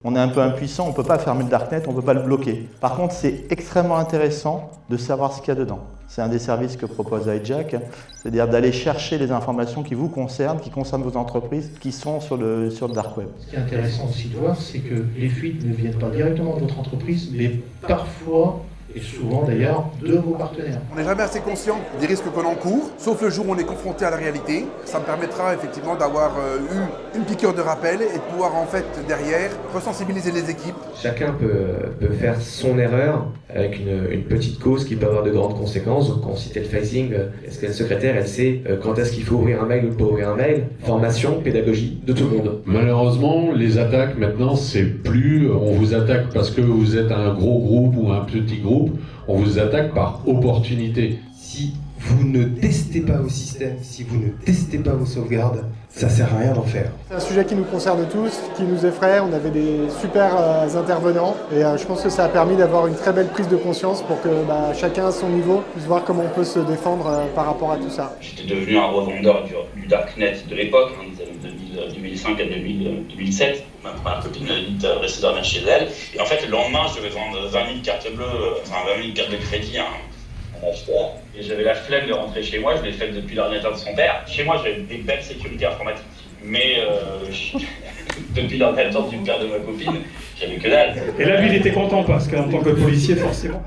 On est un peu impuissant, on ne peut pas fermer le Darknet, on ne peut pas le bloquer. Par contre, c'est extrêmement intéressant de savoir ce qu'il y a dedans. C'est un des services que propose Hijack, c'est-à-dire d'aller chercher les informations qui vous concernent, qui concernent vos entreprises, qui sont sur le Dark Web. Ce qui est intéressant aussi de voir, c'est que les fuites ne viennent pas directement de votre entreprise, mais parfois, et souvent d'ailleurs, de vos partenaires. On n'est jamais assez conscient des risques qu'on encourt, sauf le jour où on est confronté à la réalité. Ça me permettra effectivement d'avoir eu une piqûre de rappel et de pouvoir en fait derrière resensibiliser les équipes. Chacun peut faire son erreur avec une petite cause qui peut avoir de grandes conséquences. Donc quand on citait le phishing, est-ce que la secrétaire elle sait quand est-ce qu'il faut ouvrir un mail ou pas ouvrir un mail? Formation, pédagogie de tout le monde. Malheureusement, les attaques maintenant, c'est plus on vous attaque parce que vous êtes un gros groupe ou un petit groupe, on vous attaque par opportunité. Si vous ne testez pas vos systèmes, si vous ne testez pas vos sauvegardes, ça sert à rien d'en faire. C'est un sujet qui nous concerne tous, qui nous effraie. On avait des super intervenants et je pense que ça a permis d'avoir une très belle prise de conscience pour que chacun à son niveau puisse voir comment on peut se défendre par rapport à tout ça. J'étais devenu un revendeur du Darknet de l'époque, des années 2005 à 2007. Ma première copine m'a dit de rester dormir chez elle. Et en fait, le lendemain, je devais vendre 20 000 cartes bleues, 20 000 cartes de crédit à un acheteur. Et j'avais la flemme de rentrer chez moi, je l'ai fait depuis l'ordinateur de son père. Chez moi, j'avais des belles sécurités informatiques. Mais depuis l'ordinateur du père de ma copine, j'avais que dalle. Et là, lui, il était content parce qu'en tant que policier, forcément.